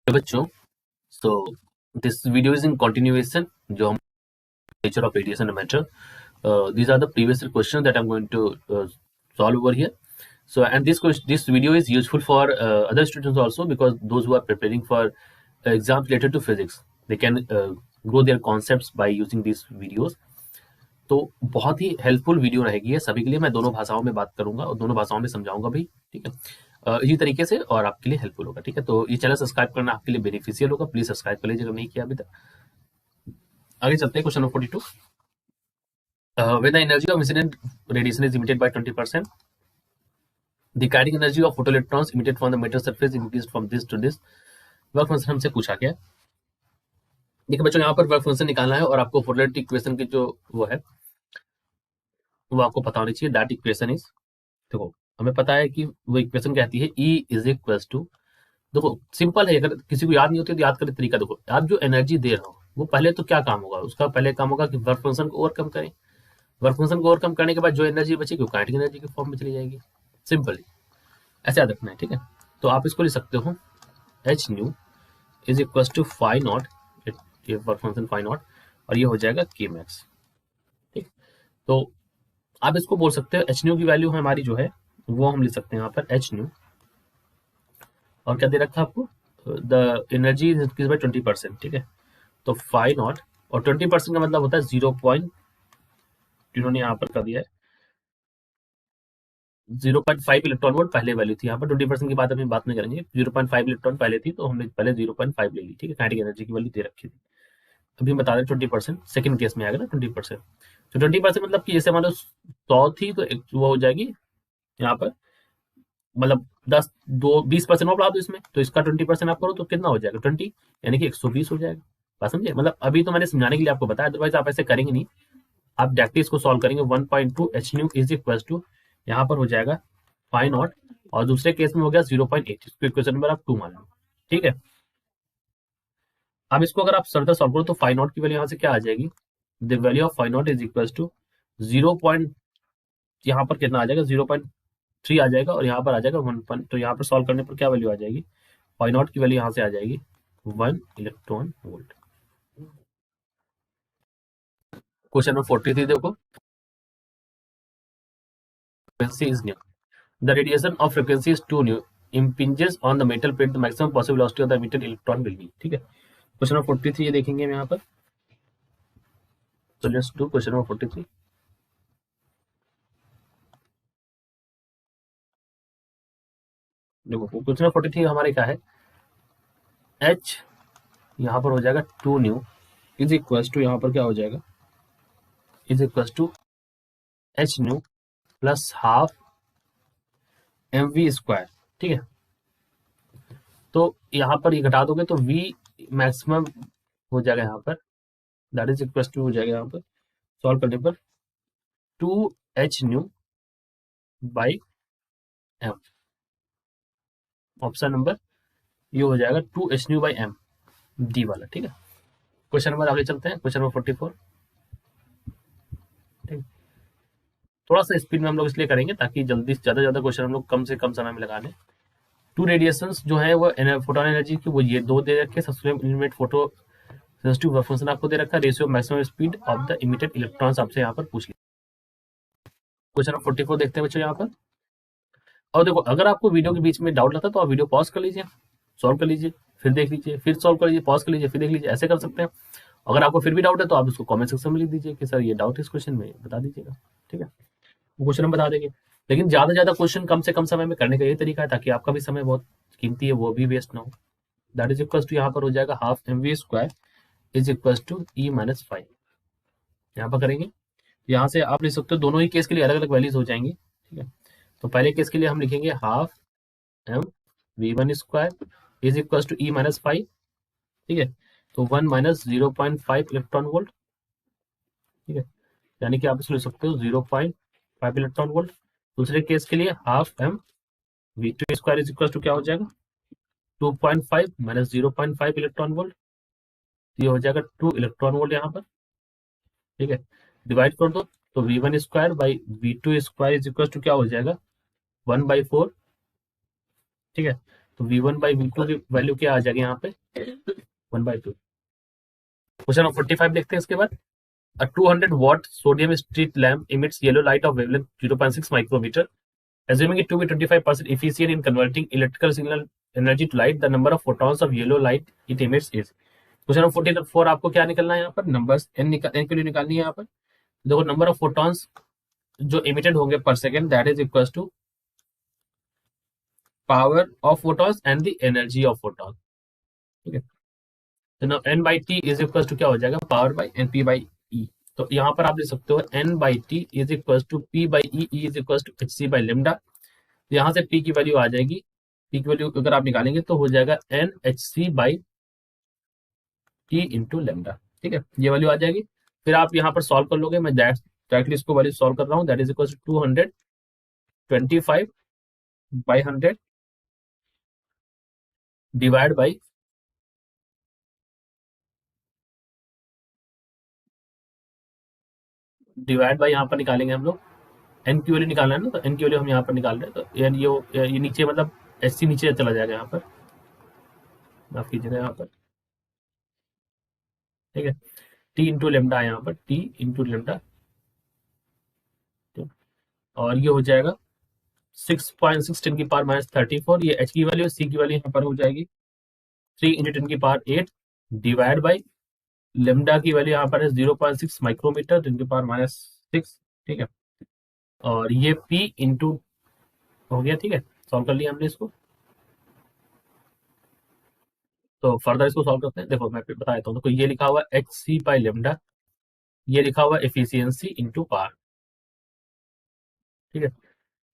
तो बच्चों, so this video is in continuation जो हम nature of radiation and matter. These are the previous questions that I'm going to solve over here. So and this video is useful for other students also, because those who are preparing for exams related to physics, they can grow their concepts by using these videos. तो बहुत ही helpful video रहेगी ये सभी के लिए। मैं दोनों भाषाओं में बात करूंगा और दोनों भाषाओं में समझाऊंगा भी, ठीक है, इसी तरीके से, और आपके लिए हेल्पफुल होगा, ठीक है। तो ये चैनल सब्सक्राइब करना आपके लिए बेनिफिशियल होगा, प्लीज सब्सक्राइब कर लीजिए अगर नहीं किया अभी तक। आगे चलते हैं question number 42। When the energy of incident radiation is emitted by 20%, the kinetic energy of photoelectrons emitted from the metal surface increased from this to this. Work function हमसे पूछा गया। देखिए बच्चों, यहाँ पर वर्क फंक्शन निकालना है और आपको फोटोइलेक्ट्रिक इक्वेशन की जो वो है वो आपको पता होनी चाहिए। दैट इक्वेशन इज, देखो हमें पता है कि वो इक्वेशन कहती है E इज इक्वल टू, देखो सिंपल है, अगर किसी को याद नहीं होती तो याद करने तरीका देखो। आप जो एनर्जी दे रहा हो वो पहले तो क्या काम होगा, उसका पहले काम होगा कि वर्क फंक्शन को ओवरकम करें। वर्क फंक्शन को ओवरकम करने के बाद जो एनर्जी बचेगी वो काइनेटिक एनर्जी के फॉर्म में चली जाएगी। सिंपल, ऐसे याद रखना है, ठीक है। तो आप इसको लिख सकते हो h nu is equal to phi naught, ये वर्क फंक्शन फाई नॉट, और ये हो जाएगा के मैक्स, ठीक। तो आप इसको बोल सकते हो एच न्यू की वैल्यू हमारी जो है वो हम लिख सकते हैं यहाँ पर एच न्यू, और क्या दे रखा है आपको, the energy is increase by 20%, ठीक है। तो फाई नॉट, और 20% का मतलब होता है 0. इन्होंने यहाँ पर कर दिया है 0.5 इलेक्ट्रॉन वोल्ट पहले वैल्यू थी। यहाँ पर 20% की बात अभी बात नहीं करेंगे। 0.5 इलेक्ट्रॉन पहले थी तो हमने पहले 0.5 ले ली, ठीक है। काइनेटिक एनर्जी की वैल्यू दे रखी थी। अभी हम बता रहे 20%, सेकंड केस में आएगा ना 20%। तो 20% मतलब कि जैसे मान लो 100 थी तो वो हो जाएगी यहाँ पर, मतलब 20% और बढ़ा दो इसमें, तो इसका 20% आप करो तो कितना हो जाएगा 20, यानी कि 120 हो जाएगा। बात समझे, मतलब अभी तो मैंने समझाने के लिए आपको बताया, अदरवाइज आप ऐसे करेंगे नहीं। आप डायरेक्टली इसको सॉल्व करेंगे। 1.2 h nu is equal to, यहाँ पर हो जाएगा फाई नॉट, और दूसरे केस में हो गया 0.8, इसको इक्वेशन नंबर आप 2 मान लो, ठीक है। अब इसको अगर आप फर्दर सॉल्व करो तो फाई नॉट की वैल्यू यहाँ से क्या आ जाएगी, the value of phi naught is equal to 0. यहाँ पर कितना आ जाएगा 0.3 आ जाएगा, और यहाँ पर आ जाएगा 1. तो यहाँ पर सॉल्व करने पर क्या वैल्यू आ जाएगी, फाई नॉट की वैल्यू यहाँ से आ जाएगी 1 इलेक्ट्रॉन वोल्ट। क्वेश्चन नंबर 43 देखो, frequency is new, the radiation of frequency is too new, impinges on the metal plate, the maximum possible velocity of the emitted electron will be, ठीक है। Question number 43 ये देखेंगे हम यहाँ पर। तो let's do question number 43। देखो question number 43 हमारे क्या है, h यहाँ पर हो जाएगा 2 न्यू इज इक्वल टू, यहाँ पर क्या हो जाएगा, is equal to h nu plus half m v square, ठीक है। तो यहाँ पर ये घटा दोगे तो v मैक्सिमम हो जाएगा यहाँ पर, दैट इज इक्वल टू हो जाएगा यहाँ पर सॉल्व करने पर 2 h nu by m, option number ये हो जाएगा 2 h nu by m, D वाला, ठीक है। क्वेश्चन नंबर आगे चलते हैं, क्वेश्चन नंबर 44, ठीक। थोड़ा सा स्पीड में हम लोग इसलिए करेंगे ताकि जल्दी ज्यादा ज्यादा क्वेश्चन हम लोग कम से कम समय में लगा लें। टू रेडिएशंस जो है वो फोटोन एनर्जी की वो ये दो दे रखे, सबसे लिमिट फोटो सेंसिटिव फंक्शन आपको दे रखा है, ratio maximum speed of the emitted electrons आपसे यहाँ पर पूछ लिया। क्वेश्चन नंबर 44 देखते हैं बच्चों यहाँ पर। और देखो अगर आपको वीडियो के बीच में डाउट लगता है तो आप वीडियो पॉज कर लीजिए, सॉल्व कर लीजिए, फिर देख लीजिए, फिर सॉल्व कर लीजिए, पॉज कर लीजिए, फिर देख लीजिए, ऐसे कर सकते हैं। अगर आपको फिर भी डाउट है तो आप उसको कमेंट सेक्शन में लिख दीजिए कि सर ये डाउट इस क्वेश्चन में, बता दीजिएगा, ठीक है। वो क्वेश्चन हम बता देंगे, लेकिन ज्यादा से ज्यादा क्वेश्चन कम से कम समय में करने का यही तरीका है ताकि आपका भी समय बहुत कीमती है वो भी वेस्ट ना हो। दैट इज इक्वल टू यहाँ पर हो जाएगा half m v square is equal to e minus 5, यहाँ पर करेंगे। यहाँ से आप लिख सकते हो, दोनों ही केस के लिए अलग अलग वैल्यूज हो जाएंगी, ठीक है। तो पहले केस के लिए हम लिखेंगे half m v one square is equal to e minus 5, ठीक है। तो 1 माइनस 0.5 इलेक्ट्रॉन वोल्ट, ठीक है, यानी कि आप इसको लिख सकते हो 0.5 इलेक्ट्रॉन वोल्ट। दूसरे केस के लिए half m v two square is equal to क्या हो जाएगा 2.5 माइनस 0.5 इलेक्ट्रॉन वोल्ट, ये हो जाएगा 2 इलेक्ट्रॉन वोल्ट यहाँ पर, ठीक है। डिवाइड कर दो तो v one square by v two square is equal to क्या हो जाएगा 1/4, ठीक है। तो V1/V2 की वैल्यू क्या आ जाएगी यहाँ पे 1/2। क्वेश्चन नंबर 45 देखते हैं इसके बाद। A 200 watt sodium street lamp emits yellow light of wavelength 0.6 micrometer. Assuming it to be 25% efficient in converting electrical signal energy to light, the number of photons of yellow light it emits is। Question number 44 आपको क्या निकलना है यहाँ पर, numbers N के लिए निकालनी है यहाँ पर। देखो नंबर ऑफ फोटॉन्स जो इमिटेड होंगे per second, that is equal to power of photons and the energy of photon. ठीक है, तो now N by T is equal to क्या हो जाएगा, power by N P by E. तो यहाँ पर आप लिख सकते हो N by T is equal to P by E is equal to H C by lambda. यहाँ से पी की वैल्यू आ जाएगी, पी की वैल्यू अगर आप निकालेंगे तो हो जाएगा n h C by t into lambda. ठीक है, ये वैल्यू आ जाएगी। फिर आप यहाँ पर सॉल्व कर लोगे, मैं डायरेक्टली इसको वैल्यू सॉल्व कर रहा हूँ। That is equal to 225/100 divide by यहाँ पर निकालेंगे हम लोग एन की वैल्यू निकालना है ना, तो एन की वैल्यू हम यहाँ पर निकाल रहे हैं। तो यानी ये नीचे मतलब एच सी नीचे चला जाएगा यहाँ पर, माफ कीजिएगा यहाँ पर। ठीक है, टी इंटू लेमडा यहाँ पर, टी इंटू लेमडा, और ये हो जाएगा 6.6 × 10⁻34। ये एच की वैल्यू, सी की वैल्यू यहाँ पर हो जाएगी 3 × 10⁸ डिवाइड बाई लेमडा की वैल्यू यहाँ पर है 0.6 माइक्रोमीटर 10⁻⁶। ठीक है, और ये पी इंटू हो गया। ठीक है, सॉल्व कर लिया हमने इसको। तो फर्दर इसको सॉल्व करते हैं। देखो मैं बता देता हूँ, तो ये लिखा हुआ एच सी बाई लेमडा, ये लिखा हुआ एफिशिएंसी इंटू पावर। ठीक है,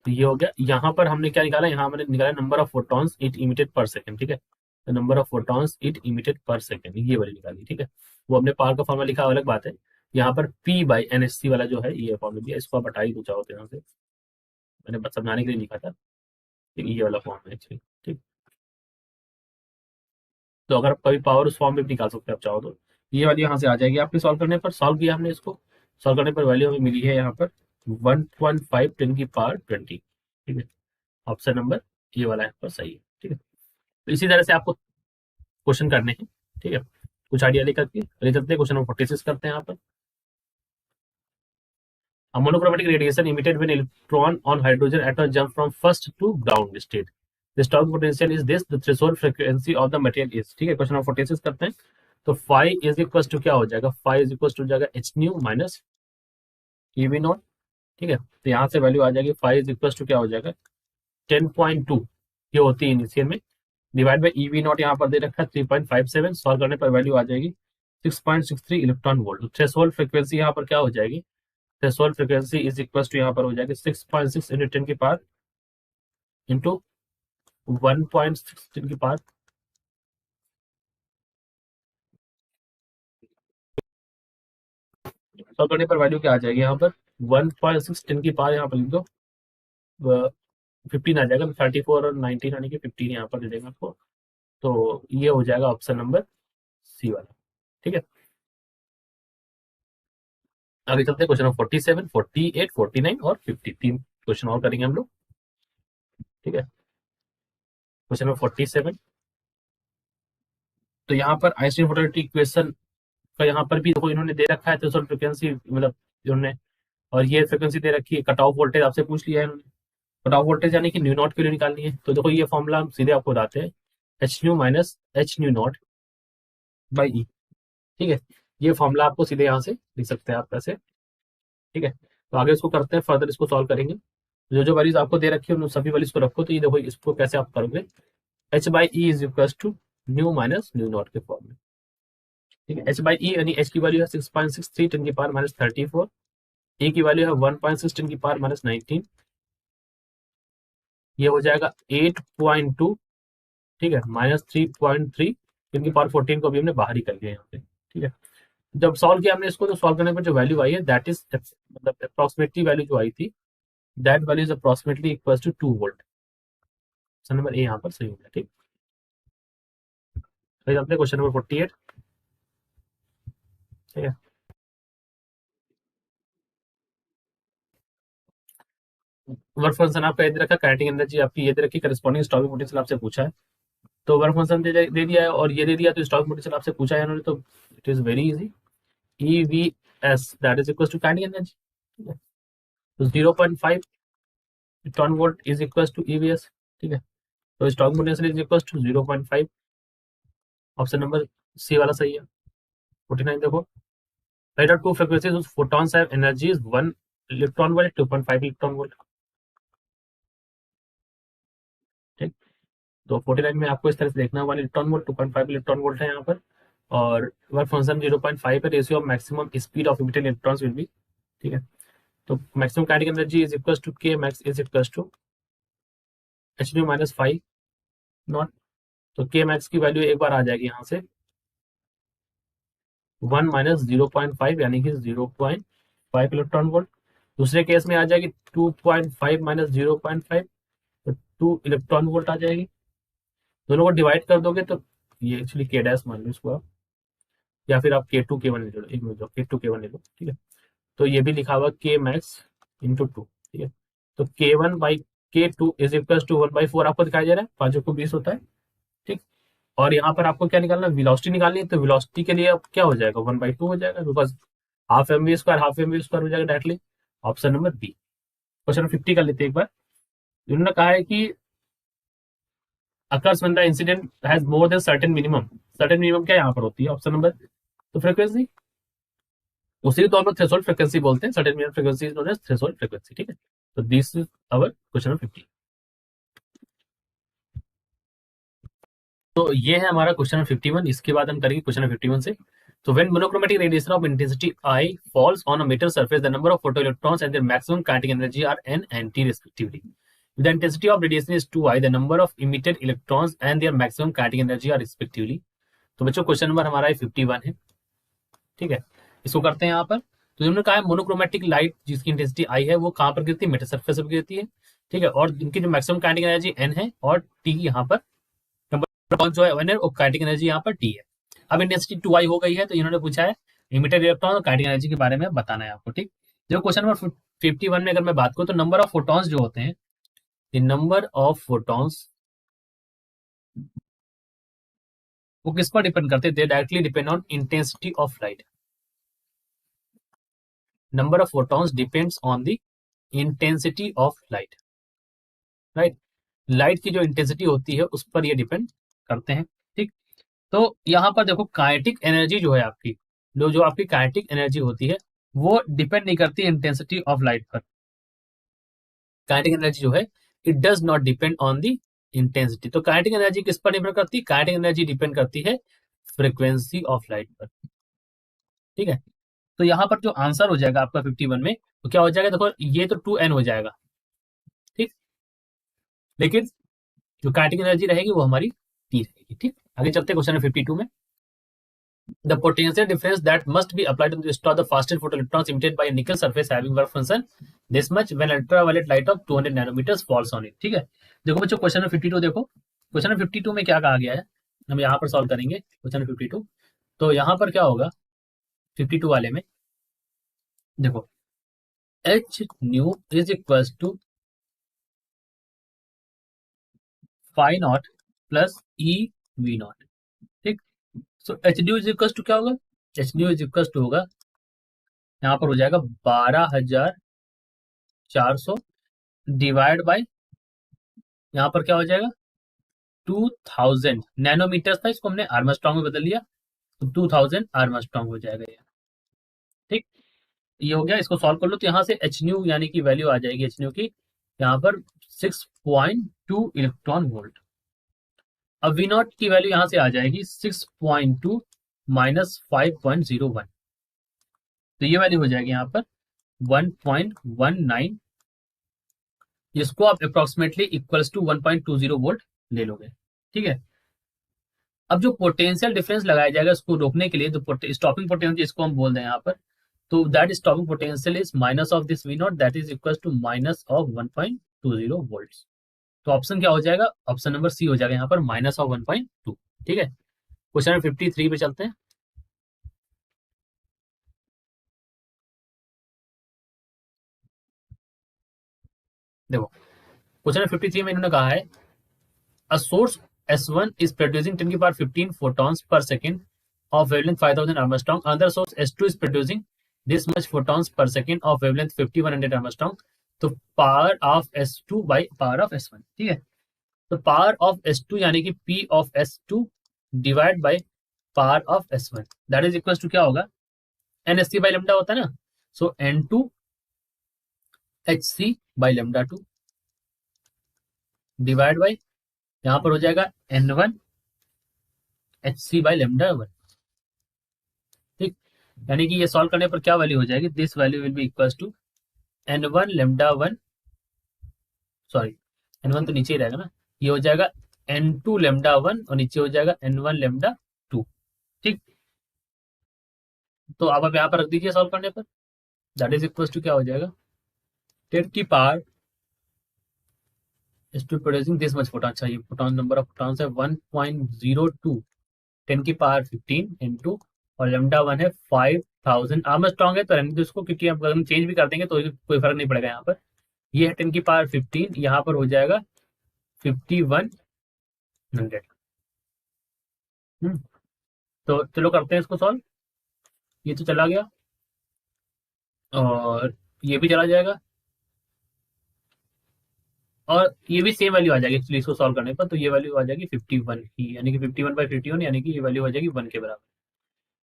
तो ये हो गया। यहाँ पर हमने क्या निकाला, यहाँ हमने निकाला number of photons it emitted पर सेकंड। ठीक है, तो number of photons it emitted पर सेकंड, ये वाली निकाली। ठीक है, वो हमने पावर का फॉर्मूला लिखा, अलग बात है। यहाँ पर P by n h c वाला जो है ये फॉर्मूला दिया, इसको आप हटा ही दो चाहो तो यहाँ से, मैंने बस समझाने के लिए लिखा था। ठीक, ये वाला फॉर्म है एक्चुअली। ठीक, तो अगर आप कभी पावर उस फॉर्म में भी निकाल सकते हैं आप चाहो तो, ये वाली यहाँ से आ जाएगी आपके सॉल्व करने पर। सॉल्व किया हमने इसको, सॉल्व करने पर वैल्यू हमें मिली है यहाँ पर 1.5 10⁻20। ठीक है, ऑप्शन नंबर ये वाला यहाँ पर सही है। ठीक है, तो इसी तरह से आपको क्वेश्चन करने हैं। ठीक है, कुछ आइडिया लेकर के ले चलते हैं। क्वेश्चन नंबर 46 करते हैं यहाँ पर। A monochromatic radiation emitted when electron on hydrogen atom jump from first to ground state. The Stokes potential is this. The threshold frequency of the material is। ठीक है, क्वेश्चन नंबर 46 करते हैं। तो phi is equal to क्या हो जाएगा, phi is equal to जाएगा H nu minus ई V naught. ठीक है, तो यहाँ से वैल्यू आ जाएगी phi इज इक्वल टू क्या हो जाएगा 10.2, ये होती है इनिशियल में, divide by E V not यहाँ पर दे रखा है 3.57। सॉल्व करने पर वैल्यू आ जाएगी 6.63 इलेक्ट्रॉन वोल्ट। थ्रेशोल्ड फ्रीक्वेंसी यहाँ पर क्या हो जाएगी, threshold frequency is equal to यहाँ पर हो जाएगी 6.6 × 10⁻, इंटू 1.6 10⁻। सॉल्व करने पर वैल्यू क्या आ जाएगी यहाँ पर 1.6 10⁻, यहाँ पर लिख दो 15 आ जाएगा। 34 और 19 यानी कि 15 यहाँ पर दे देंगे आपको। तो ये हो जाएगा ऑप्शन नंबर सी वाला। ठीक है, आगे चलते हैं। क्वेश्चन नंबर 47, 48, 49 और 50, तीन क्वेश्चन और करेंगे हम लोग। ठीक है, क्वेश्चन नंबर 47। तो यहाँ पर आइंस्टीन पोलैरिटी इक्वेशन का यहाँ पर भी देखो इन्होंने दे रखा है थ्रेशोल्ड फ्रीक्वेंसी, मतलब इन्होंने, और ये फ्रीक्वेंसी दे रखी है। कट ऑफ वोल्टेज आपसे पूछ लिया है इन्होंने, कट ऑफ वोल्टेज यानी कि न्यू नॉट के लिए निकालनी है। तो देखो ये फॉर्मूला हम सीधे आपको बताते हैं, H nu minus H nu not by E. ठीक है, ये फॉर्मूला आपको सीधे यहाँ से लिख सकते हैं आप ऐसे। ठीक है, तो आगे इसको करते हैं, फर्दर इसको सॉल्व करेंगे। जो जो वैल्यूज आपको दे रखी है उन सभी वैल्यूज को रखो। तो ये देखो इसको कैसे आप करोगे, h by E is equal to nu minus nu naught के फॉर्म में। ठीक है, एच बाई ई यानी एच की वैल्यू है 6.63 10⁻34, ए की वैल्यू है 1.6 10⁻19, ये हो जाएगा 8.2। ठीक है, -3.3 10⁻14 को भी हमने बाहर ही कर लिया यहाँ पे। ठीक है, जब सॉल्व किया हमने इसको, तो सॉल्व करने पर जो वैल्यू आई है दैट इज मतलब अप्रोक्सीमेटली वैल्यू जो आई थी, that value is approximately equal to 2 volt. Option number A यहाँ पर सही हो गया। ठीक, फिर अपने क्वेश्चन नंबर 48। ठीक है, वर्क फंक्शन आपका ये दे रखा, काइनेटिक एनर्जी आपकी ये दे रखी, करस्पॉन्डिंग स्टॉपिंग पोटेंशियल आपसे पूछा है, तो वर्क फंक्शन दे दिया है और ये दे दिया, तो स्टॉपिंग पोटेंशियल आपसे पूछा है इन्होंने, तो it is very easy, e v s that is equal to kinetic energy, ठीक है। तो 0.5 electron volt is equal to e v s, ठीक है। तो stopping potential is equal to 0.5, option number C वाला सही है। 49 देखो, write out two frequencies photons have energy is 1 electron volt, 2.5 electron volt, ठीक। तो 49 में आपको इस तरह से देखना है, 1 इलेक्ट्रॉन वोल्ट, 2.5 इलेक्ट्रॉन वोल्ट है यहाँ पर, और वर्क फंक्शन 0.5 है, ratio of maximum speed of emitted electrons will be, ठीक है। तो maximum kinetic energy is equal to K max is equal to h nu minus 5 naught. तो के मैक्स की वैल्यू एक बार आ जाएगी यहाँ से 1 माइनस 0.5 यानी कि 0.5 इलेक्ट्रॉन वोल्ट। दूसरे केस में आ जाएगी 2.5 माइनस 0.5, तो 2 इलेक्ट्रॉन वोल्ट आ जाएगी। दोनों को डिवाइड कर दोगे तो ये एक्चुअली के डैश मान लो इसको आप, या फिर आप के टू के वन ले लो, एक मिनट, के टू के वन ले लो, ठीक है। तो ये भी लिखा हुआ के मैक्स इंटू टू, ठीक है। तो के वन बाई के टू इज इक्वल टू 1/4 आपको दिखाई दे रहा है, 5 को 20 होता है, ठीक। और यहाँ पर आपको क्या निकालना है, वेलोसिटी निकालनी है, तो वेलोसिटी के लिए अब क्या हो जाएगा, 1/2 हो जाएगा, because half m v square हो जाएगा directly, option number B. Question 50 कर लेते हैं एक बार। इन्होंने कहा है कि occurs when the incident has more than certain minimum क्या यहाँ पर होती है, ऑप्शन नंबर, तो फ्रीक्वेंसी, उसी तो हम लोग थ्रेशोल्ड फ्रीक्वेंसी बोलते हैं, certain minimum frequency is known as threshold frequency, ठीक है। तो this is our question number 50। तो ये है हमारा क्वेश्चन नंबर 51। इसके बाद हम करेंगे क्वेश्चन नंबर 51 से। तो when monochromatic radiation of intensity I falls on a metal surface, the number of photoelectrons and their maximum kinetic energy are N and T respectively. If the intensity of radiation is 2i, the number of emitted electrons and their maximum kinetic energy are respectively। तो बच्चों question number हमारा 51 है, ठीक है। इसको करते हैं यहाँ पर। तो उन्होंने कहा है मोनोक्रोमैटिक लाइट जिसकी इंटेंसिटी आई है वो कहाँ पर गिरती है, मेटल सरफेस पर गिरती है, ठीक है। और इनकी जो मैक्सिमम काइनेटिक एनर्जी एन है और टी यहाँ पर नंबर जो है वन है, और काइनेटिक एनर्जी यहाँ पर टी है। अब इंटेंसिटी 2i हो गई है, तो इन्होंने पूछा है इमिटेड इलेक्ट्रॉन और काइनेटिक एनर्जी के बारे में बताना है आपको, ठीक। जो क्वेश्चन नंबर 51 में अगर मैं बात करूँ तो नंबर ऑफ फोटॉन्स जो होते हैं, द नंबर ऑफ फोटॉन्स वो किस पर डिपेंड करते हैं, दे directly depend on intensity of light. Number of photons depends on the intensity of light, right. Light की जो इंटेंसिटी होती है उस पर ये डिपेंड करते हैं, ठीक। तो यहाँ पर देखो काइनेटिक एनर्जी जो है आपकी, जो आपकी काइनेटिक एनर्जी होती है वो डिपेंड नहीं करती इंटेंसिटी ऑफ लाइट पर। काइनेटिक एनर्जी जो है it does not depend on the intensity. तो काइनेटिक एनर्जी किस पर डिपेंड करती है, काइनेटिक एनर्जी डिपेंड करती है फ्रीक्वेंसी ऑफ लाइट पर, ठीक है। तो यहाँ पर जो आंसर हो जाएगा आपका 51 में, तो क्या हो जाएगा, देखो ये तो 2n हो जाएगा, ठीक। लेकिन जो काइनेटिक एनर्जी रहेगी वो हमारी टी रहेगी, ठीक। आगे चलते क्वेश्चन 52 में। The potential difference that must be applied to stop the fastest photoelectrons emitted by a nickel surface having work function this much when ultraviolet light of 200 nanometers falls on it, ठीक है। देखो बच्चों question number 52 देखो, question number 52 में क्या कहा गया है, हम यहाँ पर सॉल्व करेंगे क्वेश्चन नंबर 52। तो यहाँ पर क्या होगा 52 वाले में, देखो h nu is equal to phi naught plus e V naught, ठीक। So h nu is equal to क्या होगा, h nu is equal to होगा यहाँ पर हो जाएगा 12,400 डिवाइड बाई, यहाँ पर क्या हो जाएगा 2000 नैनोमीटर था, इसको हमने आर्मस्ट्रॉन्ग में बदल लिया, तो 2000 आर्मस्ट्रॉन्ग हो जाएगा ये, ठीक। ये हो गया, इसको सॉल्व कर लो तो यहाँ से एच न्यू यानी कि वैल्यू आ जाएगी एच न्यू की यहाँ पर 6.2 इलेक्ट्रॉन वोल्ट। अब वी नॉट की वैल्यू यहाँ से आ जाएगी 6.2 माइनस 5.01, तो ये वैल्यू हो जाएगी यहाँ पर 1.19, जिसको आप अप्रोक्सीमेटली इक्वल्स टू 1.20 वोल्ट ले लोगे, ठीक है। अब जो पोटेंशियल डिफरेंस लगाया जाएगा उसको रोकने के लिए, तो स्टॉपिंग पोटेंशियल जिसको हम बोल रहे हैं यहाँ पर, तो that stopping potential is minus of this v naught that is equal to minus of 1.20 volt. तो ऑप्शन क्या हो जाएगा, ऑप्शन नंबर सी हो जाएगा यहाँ पर माइनस ऑफ 1.2, ठीक है। क्वेश्चन नंबर 53 पे चलते हैं। देखो क्वेश्चन 53 में इन्होंने कहा है a source S1 is producing 10 की power 15 photons per second of wavelength 5000 Armstrong. Another source S2 is producing this much photons per second of wavelength 5100 Armstrong. तो power of S2 by power of S1, ठीक है। तो power of S2 यानी कि P of S2 divide by power of S1 that is equal to क्या होगा, NSC by lambda होता है ना, so N2 HC by lambda 2 divide by यहां पर हो जाएगा N1 HC बाई लेमडा 1, ठीक। यानी कि ये सॉल्व करने पर क्या वैल्यू हो जाएगी, this value will be equal to N1 lambda 1, sorry N1 तो नीचे ही रहेगा ना, ये हो जाएगा N2 लेमडा 1 और नीचे हो जाएगा N1 लेमडा 2, ठीक। तो अब आप यहाँ पर रख दीजिए सॉल्व करने पर, दैट इज इक्वल टू क्या हो जाएगा, 10 की power is to producing this much photon, अच्छा ये फोटॉन नंबर ऑफ फोटॉन्स है 1.02 10 की पावर 15 इनटू और लेमडा 1 है 5000 आर्मस्ट्रांग है तो रहने दो इसको, क्योंकि अगर हम चेंज भी कर देंगे तो कोई फर्क नहीं पड़ेगा यहाँ पर। ये है 10 की पावर 15, यहाँ पर हो जाएगा 5100। तो चलो करते हैं इसको सॉल्व। ये तो चला गया और ये भी चला जाएगा और ये भी सेम वैल्यू आ जाएगी एक्चुअली इसको सॉल्व करने पर, तो ये वैल्यू आ जाएगी 51 की, यानी कि 51/51 यानी कि ये वैल्यू आ जाएगी 1 के बराबर।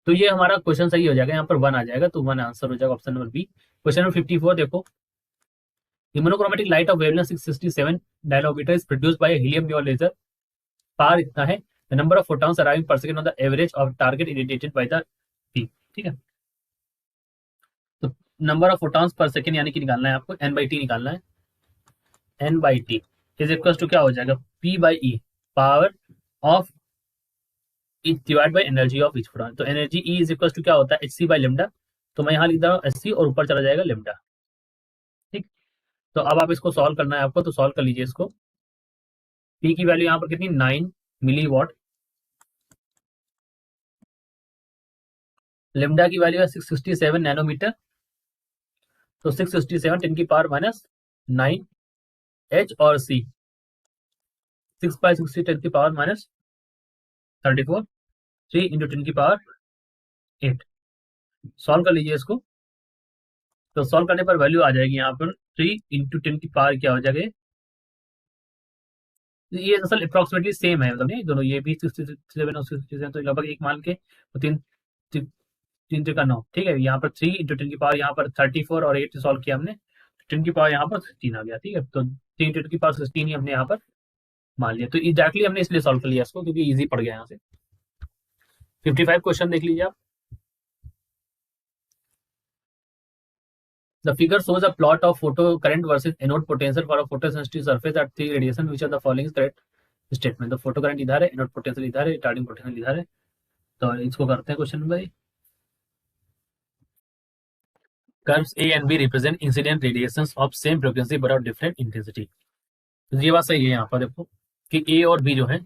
तो ये हमारा क्वेश्चन सही हो जाएगा, यहाँ पर 1 आ जाएगा, तो 1 आंसर हो जाएगा option number B. Question number 54 देखो, the monochromatic light of wavelength 667 nanometer is produced by a helium neon laser, power इतना है, the number of photons arriving per second on the average of target irradiated by the beam, ठीक है। तो number of photons per second यानी कि निकालना है आपको, n/t निकालना है, n/t इज इक्वल टू क्या हो जाएगा, p/e power of each divide by energy of each photon. तो energy E is equal to क्या होता है, hc बाई लेमडा, तो मैं यहाँ लिख रहा हूँ hc और ऊपर चला जाएगा लेमडा, ठीक। तो अब आप इसको सॉल्व करना है आपको, तो सॉल्व कर लीजिए इसको। P की वैल्यू यहाँ पर कितनी 9 मिली वॉट, लेमडा की वैल्यू है 667 नैनोमीटर, तो 667 10 की पावर -9 H और C 6/60 10 की पावर -34 3 इंटू 10 की पावर 8। सॉल्व कर लीजिए इसको, तो सॉल्व करने पर वैल्यू आ जाएगी यहाँ पर 3 इंटू 10 की पावर क्या हो जाएगा, ये असल अप्रोक्सीमेटली सेम है, मतलब नहीं दोनों, ये भी 67 और 67 तो लगभग एक मान के, तो तीन तीन तीन का 9, ठीक है। यहाँ पर 3 इंटू 10 की पावर यहाँ पर 34 और 8 सॉल्व किया हमने, 10 की पावर यहाँ पर 16 आ गया, ठीक है। तो 3 इंटू 10 की पावर 16 ही हमने यहाँ पर मान लिया, तो एग्जैक्टली हमने इसलिए सॉल्व कर लिया इसको क्योंकि इजी पड़ गया यहाँ से। 55 क्वेश्चन देख लीजिए आप। The figure shows a plot of photo current versus anode potential for a photosensitive surface at 3 radiation. Which of the following is correct statement? तो फोटो करंट इधर है, एनोड पोटेंशियल इधर है, रिटार्डिंग पोटेंशियल इधर है। तो इसको करते हैं क्वेश्चन भाई। Curves A and B represent incident radiations of same frequency but of different intensity. तो ये बात सही है, यहाँ पर देखो कि A और B जो है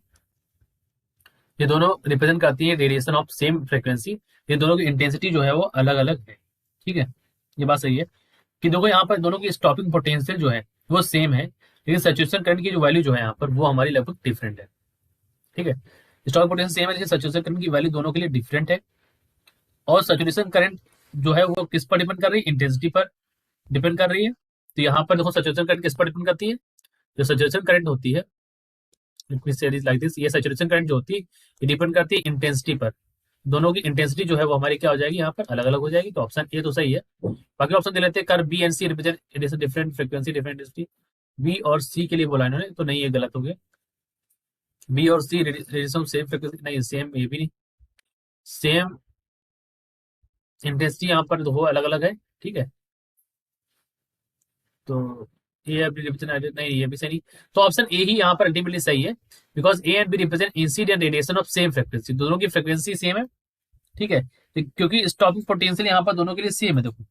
ये दोनों रिप्रेजेंट करती है रेडिएशन ऑफ सेम फ्रीक्वेंसी, ये दोनों की इंटेंसिटी जो है वो अलग अलग है, ठीक है। ये बात सही है कि देखो यहाँ पर दोनों की स्टॉपिंग पोटेंशियल जो है वो सेम है, लेकिन सैचुरेशन करंट की जो वैल्यू जो है यहाँ पर वो हमारी लगभग डिफरेंट है, ठीक है। स्टॉपिंग पोटेंशियल सेम है लेकिन सैचुरेशन करंट की वैल्यू दोनों के लिए डिफरेंट है, और सैचुरेशन करंट जो है वो किस पर डिपेंड कर रही है, इंटेंसिटी पर डिपेंड कर रही है। तो यहाँ पर देखो सैचुरेशन करंट किस पर डिपेंड करती है, जो सैचुरेशन करंट होती है, लाइक दिस, ये सैचुरेशन करंट जो होती है ये डिपेंड करती है इंटेंसिटी पर, दोनों की इंटेंसिटी जो है वो हमारी क्या हो जाएगी यहाँ पर अलग अलग हो जाएगी। तो ऑप्शन ए तो सही है, बाकी ऑप्शन दे लेते हैं। कर B and C represent different frequency different intensity, B और सी के लिए बोला इन्होंने, तो नहीं ये गलत हो गया। बी और सी रेडिएशन सेम फ्रीक्वेंसी नहीं, सेम ये भी नहीं, सेम इंटेंसिटी यहाँ पर दो अलग अलग है, ठीक है। तो ये रिप्रेजेंट नहीं, ये भी सही नहीं, तो ऑप्शन ए ही यहाँ पर अल्टीमेटली सही है, because A and B represent incident radiation of same frequency, दोनों की फ्रीक्वेंसी सेम है, ठीक है। तो क्योंकि स्टॉपिंग पोटेंशियल यहाँ पर दोनों के लिए सेम है, देखो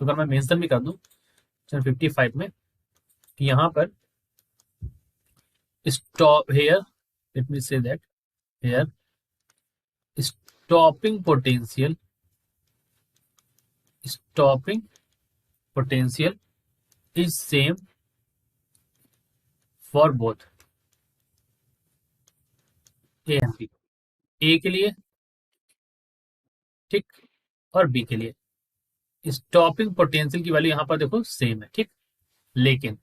तो अगर मैं मेंशन भी कर दूं 55 में कि यहाँ पर stop hair, let me say that here stopping potential is same for both A and B. A के लिए ठीक, और बी के लिए स्टॉपिंग पोटेंशियल की वैल्यू यहां पर देखो सेम है ठीक। लेकिन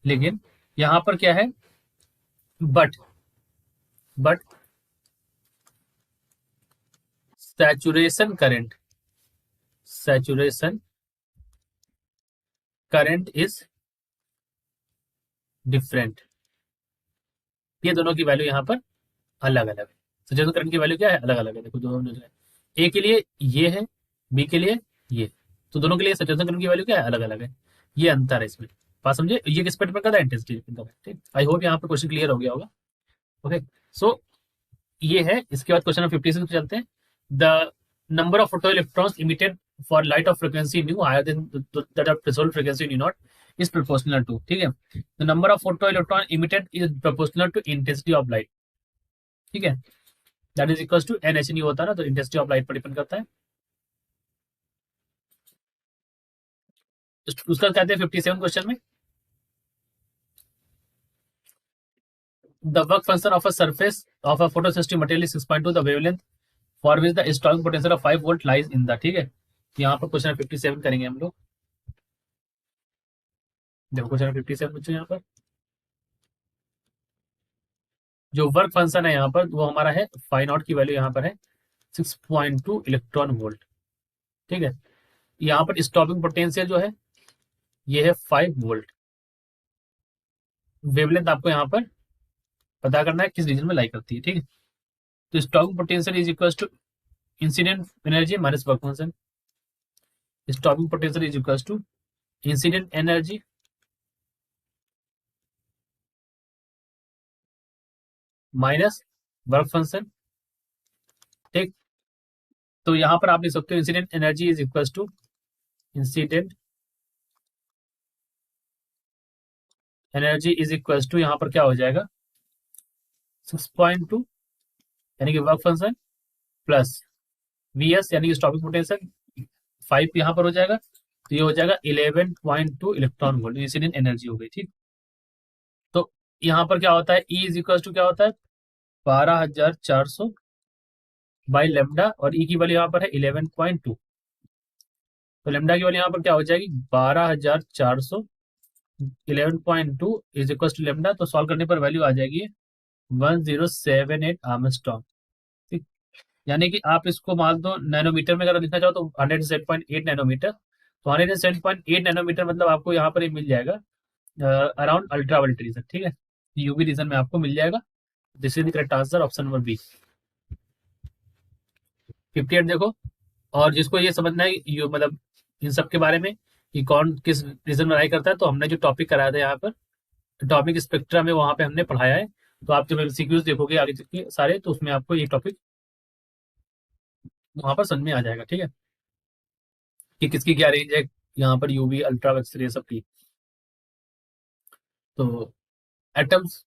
लेकिन यहां पर क्या है, but but saturation current, saturation current is different. ये दोनों की वैल्यू यहाँ पर अलग अलग है। सैचुरेशन करंट की वैल्यू क्या है, अलग अलग है। देखो दोनों जो है, ए के लिए ये है, बी के लिए ये, तो दोनों के लिए सैचुरेशन करंट की वैल्यू क्या है, अलग अलग है। ये अंतर है इसमें। बात समझे, ये किस पे डिपेंड करता है, इंटेंसिटी डिपेंड करता है ठीक। आई होप यहाँ पर क्वेश्चन क्लियर हो गया होगा। ओके, सो ये है। इसके बाद क्वेश्चन नंबर 56 पे चलते हैं। The number of photo electrons emitted for light of frequency nu higher than that of threshold frequency nu naught is proportional to, ठीक है। The number of photo electron emitted is proportional to intensity of light, ठीक है। That is equal to n h nu होता है ना, तो intensity of light पर depend करता है। उसका कहते हैं 57 क्वेश्चन में, the work function of a surface of a photosensitive material is 6.2 the wavelength for which the strong potential of 5 volt lies in the, ठीक है। यहाँ पर क्वेश्चन 57 करेंगे हम लोग। देखो क्वेश्चन 57 बच्चों, यहाँ पर जो वर्क फंक्शन है यहाँ पर वो हमारा है फाई नॉट की वैल्यू यहाँ पर है 6.2 इलेक्ट्रॉन वोल्ट, ठीक है। यहाँ पर स्टॉपिंग पोटेंशियल जो है ये है 5 वोल्ट। वेवलेंथ आपको यहाँ पर पता करना है किस रीजन में लाई करती है, ठीक है। तो stopping potential is equal to incident energy minus work function. Stopping potential is equal to incident energy minus work function, ठीक। तो यहाँ पर आप लिख सकते हो incident energy is equal to incident energy is equal to यहाँ पर क्या हो जाएगा 6.2 यानी कि work function plus v s यानी कि स्टॉपिंग पोटेंशियल 5 यहाँ पर हो जाएगा, तो ये हो जाएगा 11.2 इलेक्ट्रॉन वोल्ट इंसिडेंट एनर्जी हो गई, ठीक। तो यहाँ पर क्या होता है, ई इज इक्वल टू क्या होता है 12,400 बाई लेमडा, और ई की वैल्यू यहाँ पर है 11.2। तो लेमडा की वैल्यू यहाँ पर क्या हो जाएगी 12,400 11.2 इज इक्वल टू लेमडा, तो सॉल्व करने पर वैल्यू आ जाएगी 1078 आर्मस्ट्रॉन्ग, ठीक। यानी कि आप इसको मान दो नैनोमीटर में अगर लिखना चाहो तो 107.8 नैनोमीटर, तो 107.8 नैनोमीटर मतलब आपको यहाँ पर ही मिल जाएगा अराउंड अल्ट्रावायलेट रीजन, ठीक है। यूवी रीजन में आपको मिल जाएगा। This is the correct answer, option number B. 58 देखो, और जिसको ये समझना है यू मतलब इन सब के बारे में कि कौन किस रीजन में राय करता है, तो हमने जो टॉपिक कराया था यहाँ पर टॉपिक स्पेक्ट्रा में, वहां पे हमने पढ़ाया है। तो आप जब सीक्वेंस देखोगे आगे तक के सारे, तो उसमें आपको ये टॉपिक वहां पर समझ में आ जाएगा, ठीक है, कि किसकी क्या रेंज है यहाँ पर यूवी अल्ट्रा एक्सरे सबकी। तो एटम्स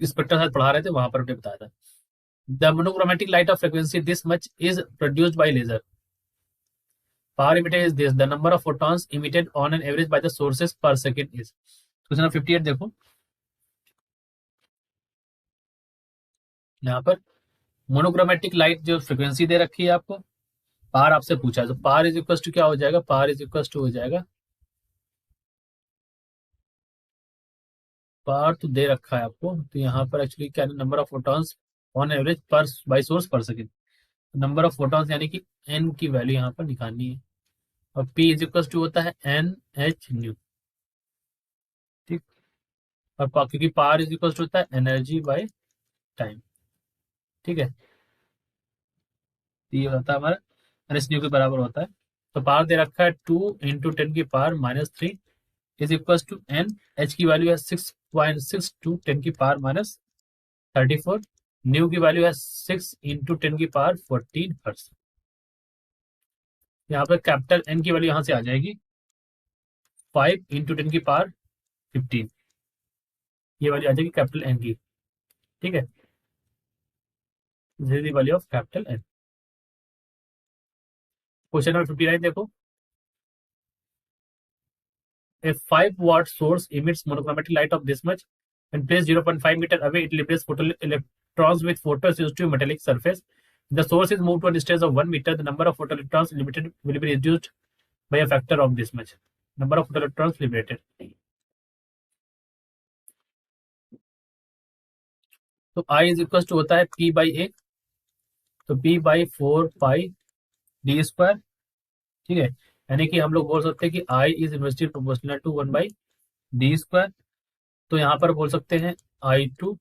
स्पेक्ट्रा शायद पढ़ा रहे थे, वहां पर हमने बताया था। The monochromatic light of frequency this much is produced by laser, power emitted is this, the number of photons emitted on an average by the sources per second is। Question number 58 देखो, यहाँ पर monochromatic light जो frequency दे रखी है आपको, power आपसे पूछा है, तो पावर इज इक्वल टू क्या हो जाएगा, पावर इज इक्वल टू हो जाएगा, पावर तो दे रखा है आपको, तो यहाँ पर एक्चुअली क्या number of photons on average पर बाई सोर्स पर सेकेंड, नंबर ऑफ फोटॉन्स यानी कि एन की वैल्यू यहाँ पर निकालनी है, और पी इज इक्वल टू होता है एन एच न्यू, ठीक। और क्योंकि पावर इज इक्वल टू होता है एनर्जी बाय टाइम, ठीक है। तो ये होता है हमारा एन एच न्यू के बराबर होता है। तो पावर दे रखा है 2 × 10 की power -3 is equal to n, h की वैल्यू है 6.6 टू 10 की पावर -34, न्यू की वैल्यू है 6 × 10 की पावर 14 हर्ट्ज। यहाँ पर कैपिटल एन की वैल्यू यहाँ से आ जाएगी 5 × 10 की पावर 15, ये वैल्यू आ जाएगी कैपिटल एन की, ठीक है। This is the value of capital n. Question number 59 देखो, a 5-watt source emits monochromatic light of this much and placed 0.5 meter away, it liberates photoelectrons with photosensitive metallic surface. The source is moved to a distance of 1 meter. The number of photoelectrons liberated will be reduced by a factor of this much. Number of photoelectrons liberated. तो I is equal to होता है P by ए, तो P by 4 pi D square, ठीक है। यानी कि हम लोग बोल सकते हैं कि I is inversely proportional to 1 by d square. तो यहाँ पर बोल सकते हैं I2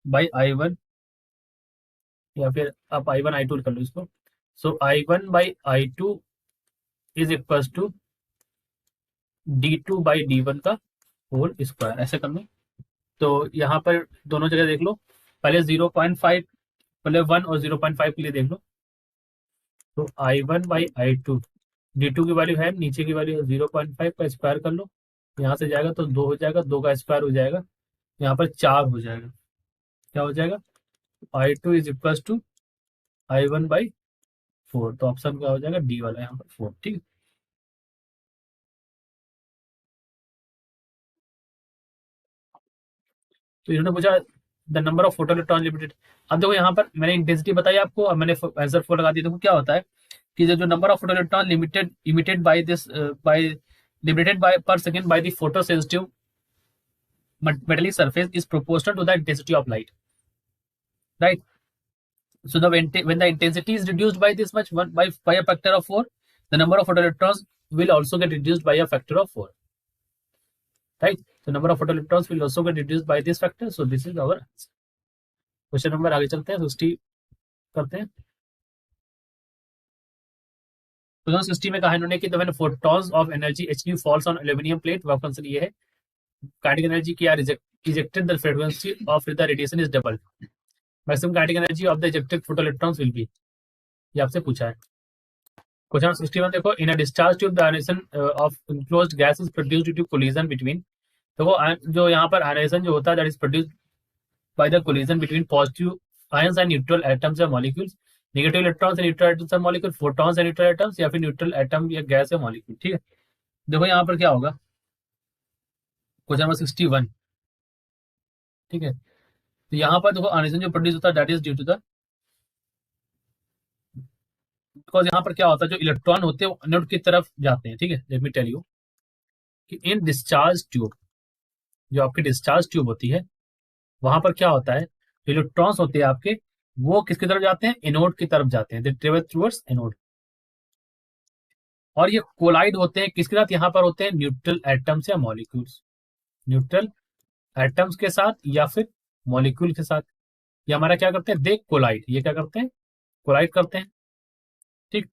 बाई I1, या फिर आप I1 I2 कर लो इसको। So I1 by I2 is equal to D2 by D1 का होल स्क्वायर, ऐसे कर लो। तो यहाँ पर दोनों जगह देख लो, पहले 0.5, पहले 1 और 0.5 के लिए देख लो। तो I1 बाई I2, D2 की वैल्यू है, नीचे की वैल्यू 0.5 का स्क्वायर कर लो, यहाँ से जाएगा तो 2 हो जाएगा, 2 का स्क्वायर हो जाएगा, यहाँ पर 4 हो जाएगा। क्या हो जाएगा? I2 is equal to I1 by 4। तो ऑप्शन क्या हो जाएगा? डी वाला यहाँ पर 4, ठीक है। तो इन्होंने पूछा the number of photoelectron limited. अब देखो यहाँ पर मैंने इंटेंसिटी बताई आपको, अब मैंने आंसर 4 लगा दिया। देखो क्या होता है कि जो number of photoelectron limited emitted by this by liberated by per second by the photosensitive metallic surface is proportional to the intensity of light, right? So when the intensity is reduced by this much, by a factor of 4, the number of photoelectrons will also get reduced by a factor of 4, right? So number of photoelectrons will also get reduced by this factor. So this is our answer. Question number आगे चलते हैं, 60 करते हैं। Question 60 में कहा इन्होंने कि when photons of energy Hν falls on aluminium plate, work function ये है, काइनेटिक एनर्जी की are ejected, the frequency of the radiation is doubled. Maximum kinetic energy of the ejected photoelectrons will be, ये आपसे पूछा है। Question 61 देखो, in a discharge tube the ionisation of enclosed gas is produced due to collision between. देखो जो यहाँ पर ionisation जो होता है that is produced by the collision between positive ions and neutral atoms या molecules, negative electrons and neutral atoms या molecule, photons and neutral atoms, या फिर न्यूट्रल एटम या गैस या मॉलिक्यूल, ठीक है। देखो यहाँ पर क्या होगा, क्वेश्चन नंबर 61, ठीक है। तो यहाँ पर देखो आयनेशन जो प्रोड्यूस होता है that is due to the, because यहाँ पर क्या होता है जो इलेक्ट्रॉन होते हैं वो एनोड की तरफ जाते हैं, ठीक है। लेट मी टेल यू कि इन डिस्चार्ज ट्यूब, जो आपकी डिस्चार्ज ट्यूब होती है, वहां पर क्या होता है, जो इलेक्ट्रॉन्स होते हैं आपके वो किसकी तरफ जाते हैं? एनोड की तरफ जाते हैं, दे ट्रेवल टुवर्ड्स एनोड। और ये कोलाइड होते हैं किसके साथ? यहाँ पर होते हैं न्यूट्रल एटम्स या मॉलिक्यूल्स, न्यूट्रल एटम्स के साथ या फिर मॉलिक्यूल के साथ। ये हमारा क्या करते हैं? दे कोलाइड, ये क्या करते हैं? कोलाइड करते हैं, ठीक।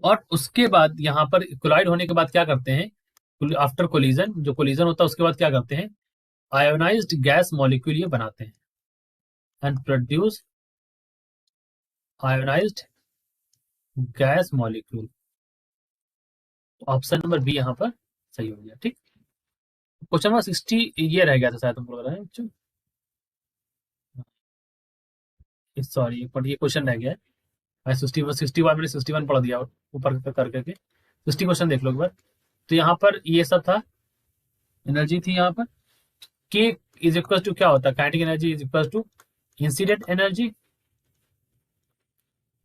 और उसके बाद यहाँ पर कोलाइड होने के बाद क्या करते हैं? आफ्टर कोलिजन, जो कोलिजन होता है उसके बाद क्या करते हैं? आयोनाइज्ड गैस मॉलिक्यूल ये बनाते हैं and produce ionized gas molecule. Option number B यहाँ पर सही हो गया, ठीक। क्वेश्चन नंबर 60 ये रह गया था शायद तुमको लग रहा है, सॉरी पर ये क्वेश्चन रह गया है। मैं 61 मैंने 61 पढ़ दिया ऊपर कर करके। 60 क्वेश्चन देख लो एक बार। तो यहाँ पर ये सब था, एनर्जी थी यहाँ पर, के इज इक्वल टू क्या होता है? Kinetic energy is equal to incident energy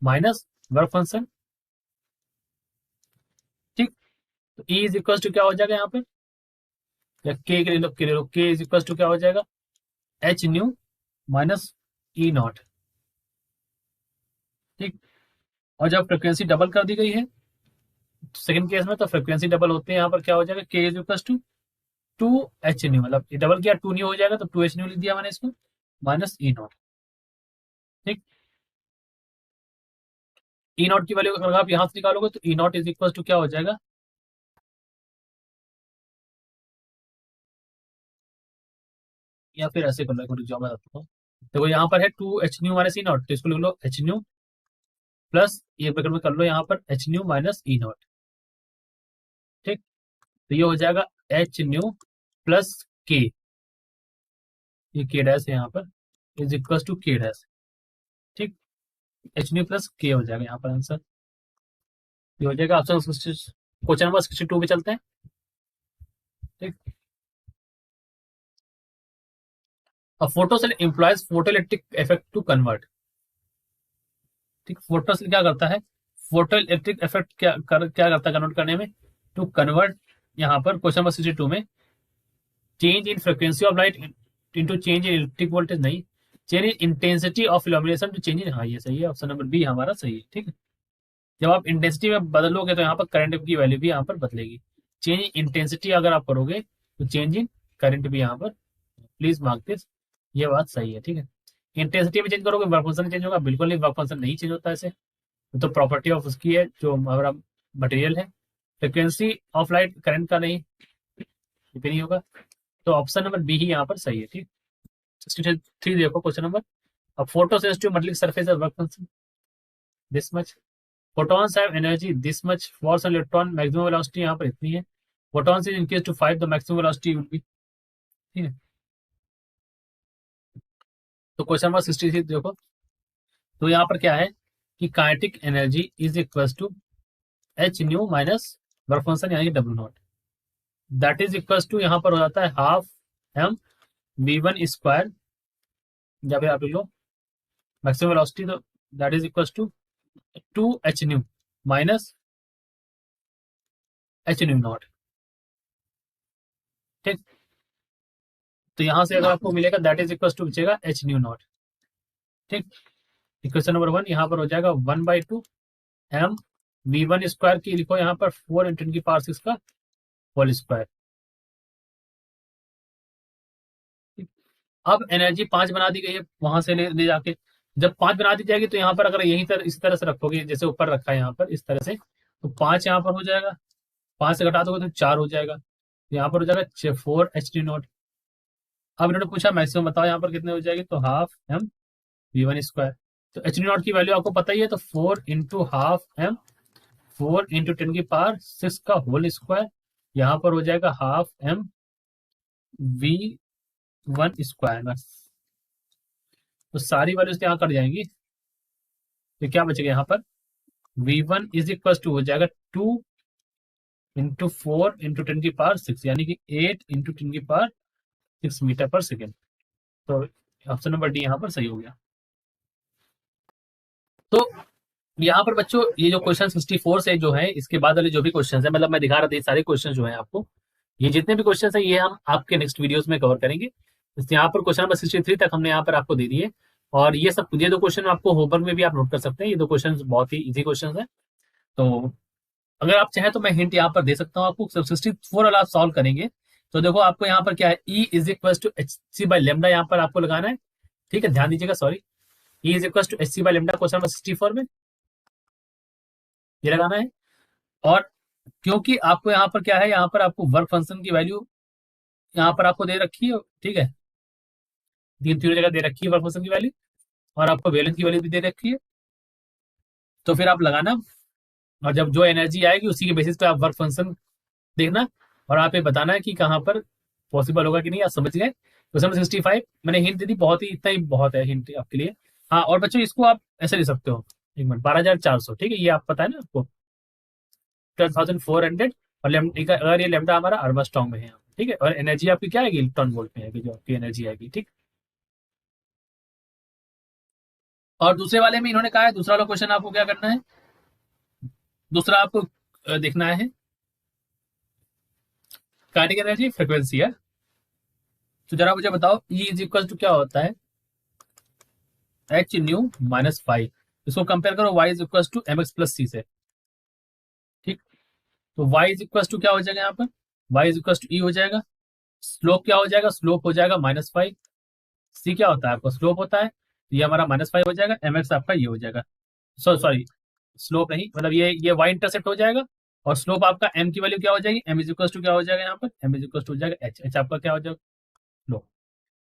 minus work function, ठीक। तो ई इज इक्वल टू क्या हो जाएगा यहाँ पर, या के के ले लो, के इज इक्वल टू क्या हो जाएगा? H nu minus E not, ठीक। और जब फ्रिक्वेंसी डबल कर दी गई है सेकंड केस में, तो फ्रिक्वेंसी डबल होते हैं, यहाँ पर क्या हो जाएगा? K is equal to 2 h nu, मतलब ये डबल किया 2 न्यू हो जाएगा, तो 2 एच न्यू लिख दिया मैंने इसको, माइनस ई नॉट, ठीक। ई नॉट की वैल्यू अगर आप यहां से निकालोगे तो ई नॉट इज इक्वल टू क्या हो जाएगा? या फिर ऐसे कर लो, जो मैं बताता हूँ। देखो यहाँ पर है 2 h nu minus E not, तो इसको लिख लो एच न्यू प्लस, ये ब्रैकेट में कर लो यहाँ पर H nu minus E not, ठीक। तो ये हो जाएगा एच न्यू प्लस के, ये के डैश है यहाँ पर, इज इक्वल टू के डैश, ठीक। एच न्यू प्लस के हो जाएगा यहाँ पर आंसर, ये हो जाएगा ऑप्शन क्वेश्चन नंबर 62 पे चलते हैं। ठीक, a photocell employs photoelectric effect to convert. ठीक, फोटोसेल क्या करता है, फोटोइलेक्ट्रिक इफेक्ट क्या करता है कन्वर्ट करने में, टू कन्वर्ट। यहाँ पर क्वेश्चन नंबर 62 में change in frequency of light into change in electric voltage नहीं, change in intensity of illumination to change in, हाँ ये सही है, ऑप्शन नंबर बी हमारा सही है। ठीक है, जब आप इंटेंसिटी में बदलोगे तो यहाँ पर करंट की वैल्यू भी यहाँ पर बदलेगी। चेंज इन इंटेंसिटी अगर आप करोगे तो चेंज इन करंट भी यहाँ पर, प्लीज मार्क दिस, ये बात सही है। ठीक है, इंटेंसिटी में चेंज करोगे वर्क फंक्शन चेंज होगा, बिल्कुल नहीं, वर्क फंक्शन नहीं चेंज होता ऐसे, तो प्रॉपर्टी ऑफ उसकी है जो हमारा मटेरियल है। फ्रिक्वेंसी ऑफ लाइट करंट का नहीं, ये भी नहीं होगा, तो ऑप्शन नंबर बी ही यहाँ पर सही है। ठीक, 63 देखो क्वेश्चन नंबर, अब photo sensitive metallic surface work function this much, photons have energy this much, force on electron maximum velocity यहाँ पर इतनी है, photons is increased to 5 the maximum velocity will be। ठीक है, तो क्वेश्चन नंबर 63 देखो, तो यहाँ पर क्या है कि kinetic energy is equal to h nu minus work function यानी कि W naught, that is equal to यहाँ पर हो जाता है half m v one square, या फिर आप लिख लो मैक्सिमम वेलोसिटी, तो that is equal to h nu minus H nu naught. ठीक, तो यहां से अगर आपको मिलेगा दैट इज इक्वल टू बचेगा एच न्यू नॉट। ठीक, इक्वेशन नंबर 1 यहाँ पर हो जाएगा 1/2 एम वी वन स्क्वायर की लिखो यहाँ पर 4 × 10⁶ का होल स्क्वायर। अब एनर्जी 5 बना दी गई है, वहां से ले जाके जब 5 बना दी जाएगी तो यहाँ पर अगर यही इस तरह से रखोगे जैसे ऊपर रखा है यहाँ पर इस तरह से, तो 5 यहाँ पर हो जाएगा, 5 से घटा दोगे तो 4 हो जाएगा, यहाँ पर हो जाएगा 4 एच डी नॉट। अब इन्होंने पूछा मैक्सिमम बताओ यहाँ पर कितने हो जाएगी, तो half m v one square, तो एच डी नॉट की वैल्यू आपको पता ही है, तो 4 × हाफ एम 4 × 10⁶ का होल स्क्वायर, यहाँ पर हो जाएगा half m v one square बस, तो सारी वैल्यूज यहाँ कट जाएंगी, तो क्या बचेगा यहाँ पर v one is equal to हो जाएगा 2 × 4 × 10⁶, यानी कि 8 × 10⁶ मीटर पर सेकेंड, तो ऑप्शन नंबर डी यहाँ पर सही हो गया। तो यहाँ पर बच्चों ये जो क्वेश्चन 64 से जो है इसके बाद वाले जो भी क्वेश्चन है, मतलब मैं दिखा रहा था ये सारे क्वेश्चन जो है आपको, ये जितने भी क्वेश्चन है ये हम आपके नेक्स्ट वीडियोस में कवर करेंगे। यहाँ पर क्वेश्चन नंबर 63 तक हमने यहाँ पर आपको दे दिए, और ये सब ये 2 क्वेश्चन आपको होमवर्क में भी आप नोट कर सकते हैं, ये 2 क्वेश्चन बहुत ही इजी क्वेश्चन है। तो अगर आप चाहें तो मैं हिंट यहाँ पर दे सकता हूँ आपको, 64 वाला आप सॉल्व करेंगे तो देखो आपको यहाँ पर क्या है, E is equal to H C by lambda यहाँ पर आपको लगाना है। ठीक है, ध्यान दीजिएगा, sorry, E is equal to H C by lambda question number 64 में ये लगाना है, और क्योंकि आपको यहाँ पर क्या है, यहाँ पर आपको वर्क फंक्शन की वैल्यू यहाँ पर आपको दे रखी है। ठीक है, तीनों जगह दे रखी है वर्क फंक्शन की वैल्यू, और आपको वैलेंस की वैल्यू भी दे रखी है, तो फिर आप लगाना, और जब जो एनर्जी आएगी उसी के बेसिस पे आप वर्क फंक्शन देखना, और आप ये बताना है कि कहाँ पर पॉसिबल होगा कि नहीं, आप समझ गए। क्वेश्चन नंबर 65 मैंने हिंट दे दी, बहुत ही इतना ही बहुत है हिंट आपके लिए। हाँ, और बच्चों इसको आप ऐसे ले सकते हो, एक मिनट, 12,400, ठीक है, ये आप पता है ना आपको, 12,400, और अगर ये लेमडा हमारा आर्मस्ट्रांग में है, ठीक है, और एनर्जी आपकी क्या आएगी, इलेक्ट्रॉन वोल्ट में आएगी जो आपकी एनर्जी आएगी। ठीक, और दूसरे वाले में इन्होंने कहा है, दूसरा वाला क्वेश्चन आपको क्या करना है, दूसरा आपको देखना है काइनेटिक एनर्जी फ्रिक्वेंसी है, तो जरा मुझे बताओ E इज इक्वल टू क्या होता है, एच न्यू माइनस 5, इसको कंपेयर करो y is equal to m x plus c से। ठीक, तो y इज इक्वल टू क्या हो जाएगा यहाँ पर, y इज इक्वल टू ई हो जाएगा, स्लोप क्या हो जाएगा, स्लोप हो जाएगा -5, सी क्या होता है आपका स्लोप होता है, ये हमारा -5 हो जाएगा, एम एक्स आपका ये हो जाएगा, सॉरी स्लोप नहीं, मतलब ये y इंटरसेप्ट हो जाएगा, और स्लोप आपका m की वैल्यू क्या हो जाएगी, m इज इक्वल टू क्या हो जाएगा यहाँ पर, m इज इक्वल टू हो जाएगा h आपका क्या हो जाएगा स्लोप।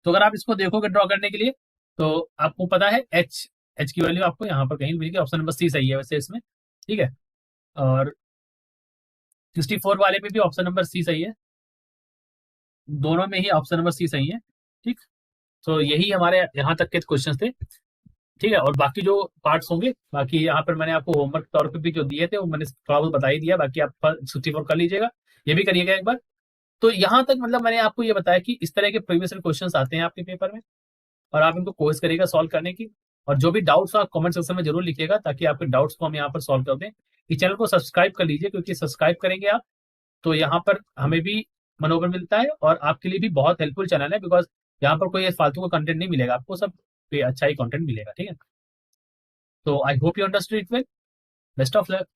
तो अगर आप इसको देखोगे ड्रॉ करने के लिए, तो आपको पता है h की वैल्यू आपको यहाँ पर कहीं मिलेगी, ऑप्शन नंबर सी सही है वैसे इसमें। ठीक है, और 64 वाले में भी ऑप्शन नंबर सी सही है, दोनों में ही ऑप्शन नंबर सी सही है। ठीक, तो यही हमारे यहाँ तक के क्वेश्चन थे। ठीक है। और बाकी जो पार्ट्स होंगे, बाकी यहाँ पर मैंने आपको होमवर्क तौर पे भी जो दिए थे वो मैंने थोड़ा बहुत बता ही दिया, बाकी आप 64 कर लीजिएगा, ये भी करिएगा एक बार। तो यहाँ तक मतलब मैंने आपको ये बताया कि इस तरह के प्रीवियस क्वेश्चन आते हैं आपके पेपर में, और आप इनको कोशिश करिएगा सॉल्व करने की। और जो भी डाउट्स हो आप कमेंट सेक्शन में जरूर लिखिएगा, ताकि आपके डाउट्स को हम यहाँ पर सॉल्व कर दें। इस चैनल को सब्सक्राइब कर लीजिए, क्योंकि सब्सक्राइब करेंगे आप तो यहाँ पर हमें भी मनोबल मिलता है, और आपके लिए भी बहुत हेल्पफुल चैनल है, बिकॉज यहाँ पर कोई फालतू का कंटेंट नहीं मिलेगा आपको, सब पे अच्छा ही कंटेंट मिलेगा। ठीक है, तो I hope you understood it well. Best of luck.